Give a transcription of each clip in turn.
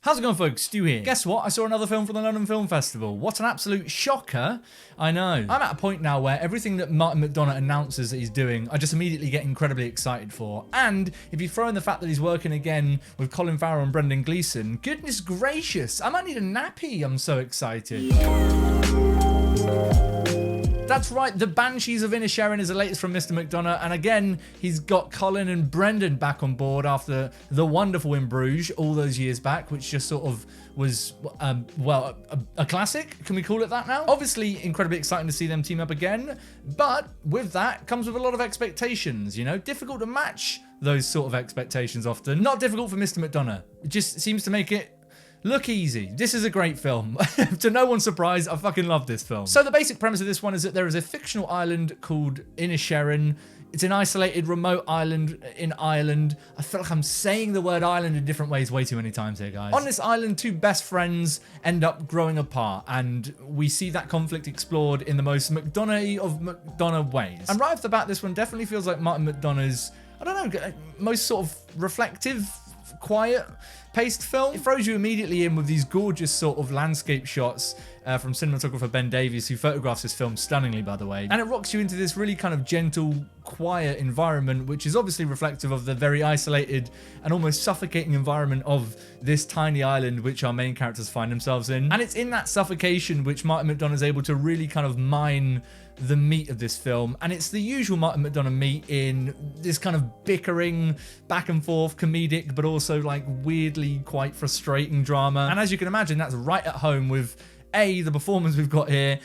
How's it going, folks? Stu here. Guess what? I saw another film from the London Film Festival. What an absolute shocker. I know. I'm at a point now where everything that Martin McDonagh announces that he's doing, I just immediately get incredibly excited for. And if you throw in the fact that he's working again with Colin Farrell and Brendan Gleeson, goodness gracious, I might need a nappy. I'm so excited. That's right, the Banshees of Inisherin is the latest from Mr. McDonagh, and again, he's got Colin and Brendan back on board after the wonderful In Bruges all those years back, which just sort of was, a classic? Can we call it that now? Obviously, incredibly exciting to see them team up again, but with that comes with a lot of expectations, you know? Difficult to match those sort of expectations often. Not difficult for Mr. McDonagh. It just seems to make it look easy. This is a great film. To no one's surprise, I fucking love this film. So the basic premise of this one is that there is a fictional island called Inisherin. It's an isolated, remote island in Ireland. I feel like I'm saying the word island in different ways way too many times here, guys. On this island, two best friends end up growing apart, and we see that conflict explored in the most McDonagh of McDonagh ways. And right off the bat, this one definitely feels like Martin McDonagh's, I don't know, most sort of reflective, quiet paced film. It throws you immediately in with these gorgeous sort of landscape shots from cinematographer Ben Davies, who photographs this film stunningly, by the way. And it rocks you into this really kind of gentle, quiet environment, which is obviously reflective of the very isolated and almost suffocating environment of this tiny island which our main characters find themselves in. And it's in that suffocation which Martin McDonagh is able to really kind of mine the meat of this film, and it's the usual Martin McDonagh meat in this kind of bickering, back and forth, comedic, but also like weirdly quite frustrating drama. And as you can imagine, that's right at home with A, the performance we've got here,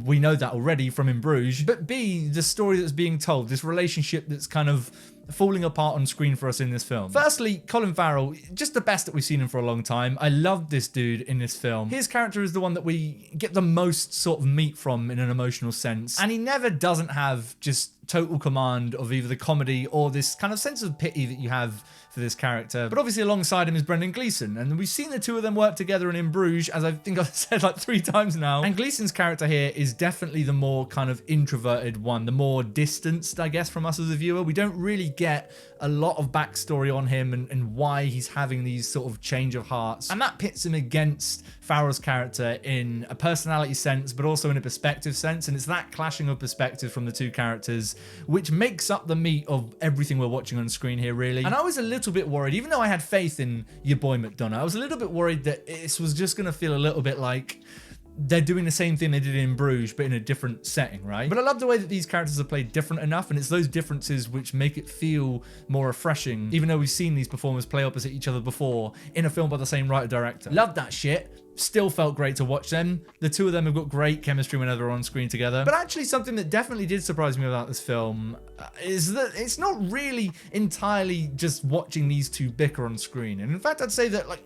we know that already from In Bruges, but B, the story that's being told, this relationship that's kind of falling apart on screen for us in this film. Firstly, Colin Farrell, just the best that we've seen him for a long time. I love this dude in this film. His character is the one that we get the most sort of meat from in an emotional sense, and he never doesn't have just total command of either the comedy or this kind of sense of pity that you have for this character. But obviously alongside him is Brendan Gleeson, and we've seen the two of them work together in Bruges, as I think I've said like 3 times now. And Gleeson's character here is definitely the more kind of introverted one, the more distanced, I guess, from us as a viewer. We don't really get a lot of backstory on him and why he's having these sort of change of hearts. And that pits him against Farrell's character in a personality sense, but also in a perspective sense. And it's that clashing of perspectives from the two characters which makes up the meat of everything we're watching on screen here, really. And I was a little bit worried, even though I had faith in your boy McDonagh, I was a little bit worried that this was just going to feel a little bit like they're doing the same thing they did in Bruges, but in a different setting, right? But I love the way that these characters are played different enough, and it's those differences which make it feel more refreshing, even though we've seen these performers play opposite each other before in a film by the same writer-director. Love that shit. Still felt great to watch them. The two of them have got great chemistry whenever they're on screen together. But actually something that definitely did surprise me about this film is that it's not really entirely just watching these two bicker on screen. And in fact, I'd say that like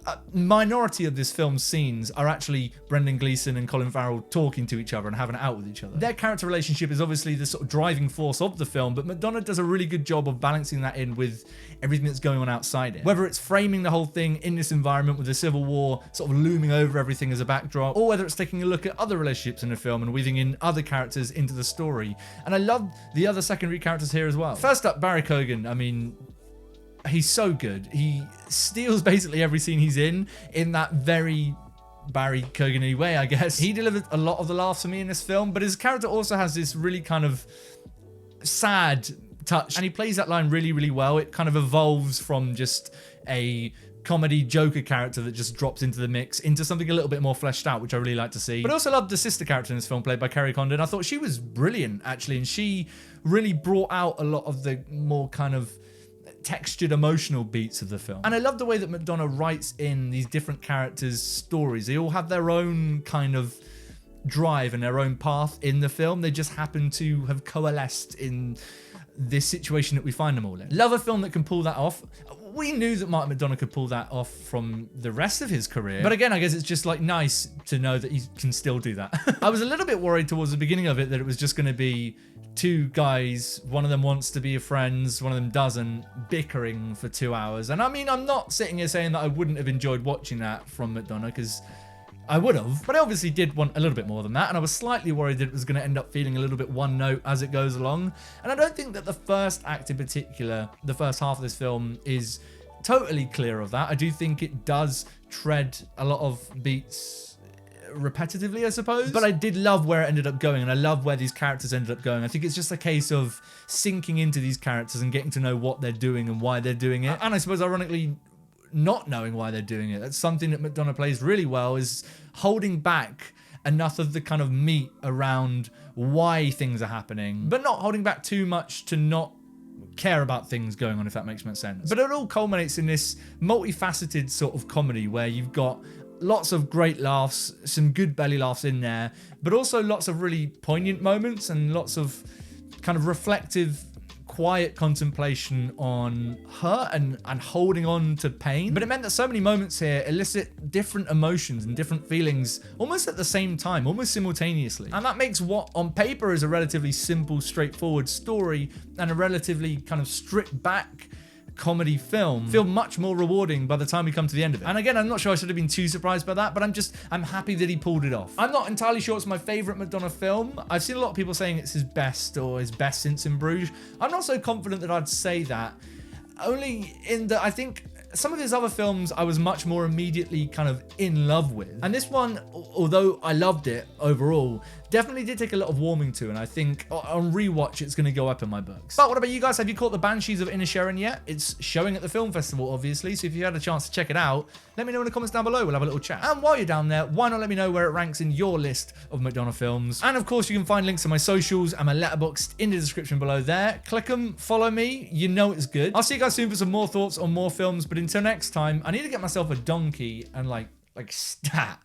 a minority of this film's scenes are actually Brendan Gleeson and Colin Farrell talking to each other and having it out with each other. Their character relationship is obviously the sort of driving force of the film, but McDonagh does a really good job of balancing that in with everything that's going on outside it. Whether it's framing the whole thing in this environment with the Civil War sort of looming over everything as a backdrop, or whether it's taking a look at other relationships in the film and weaving in other characters into the story. And I love the other secondary characters here as well. First up, Barry Keoghan. I mean, he's so good. He steals basically every scene he's in that very Barry Keoghan-y way, I guess. He delivered a lot of the laughs for me in this film, but his character also has this really kind of sad touch, and he plays that line really, really well. It kind of evolves from just a comedy Joker character that just drops into the mix into something a little bit more fleshed out, which I really like to see. But I also loved the sister character in this film, played by Kerry Condon. I thought she was brilliant, actually, and she really brought out a lot of the more kind of textured emotional beats of the film. And I love the way that McDonagh writes in these different characters' stories. They all have their own kind of drive and their own path in the film. They just happen to have coalesced in this situation that we find them all in. Love a film that can pull that off. We knew that Martin McDonagh could pull that off from the rest of his career. But again, I guess it's just like nice to know that he can still do that. I was a little bit worried towards the beginning of it that it was just going to be two guys, one of them wants to be your friends, one of them doesn't, bickering for 2 hours. And I mean, I'm not sitting here saying that I wouldn't have enjoyed watching that from McDonagh, because I would have, but I obviously did want a little bit more than that, and I was slightly worried that it was going to end up feeling a little bit one note as it goes along. And I don't think that the first act in particular, the first half of this film, is totally clear of that. I do think it does tread a lot of beats repetitively, I suppose. But I did love where it ended up going, and I love where these characters ended up going. I think it's just a case of sinking into these characters and getting to know what they're doing and why they're doing it. And I suppose, ironically, not knowing why they're doing it. That's something that McDonagh plays really well, is holding back enough of the kind of meat around why things are happening, but not holding back too much to not care about things going on, if that makes much sense. But it all culminates in this multifaceted sort of comedy where you've got lots of great laughs, some good belly laughs in there, but also lots of really poignant moments and lots of kind of reflective, quiet contemplation on hurt and holding on to pain. But it meant that so many moments here elicit different emotions and different feelings almost at the same time, almost simultaneously. And that makes what on paper is a relatively simple, straightforward story and a relatively kind of stripped back comedy film feel much more rewarding by the time we come to the end of it. And again, I'm not sure I should have been too surprised by that, but I'm happy that he pulled it off. I'm not entirely sure it's my favorite McDonagh film. I've seen a lot of people saying it's his best or his best since In Bruges. I'm not so confident that I'd say that, only in that I think some of his other films I was much more immediately kind of in love with. And this one, although I loved it overall, definitely did take a lot of warming to, and I think on rewatch it's going to go up in my books. But what about you guys? Have you caught the Banshees of Inisherin yet? It's showing at the film festival, obviously, so if you had a chance to check it out, let me know in the comments down below. We'll have a little chat. And while you're down there, why not let me know where it ranks in your list of McDonagh films? And of course, you can find links to my socials and my letterboxd in the description below there. Click them, follow me, you know it's good. I'll see you guys soon for some more thoughts on more films, but until next time, I need to get myself a donkey and like stat.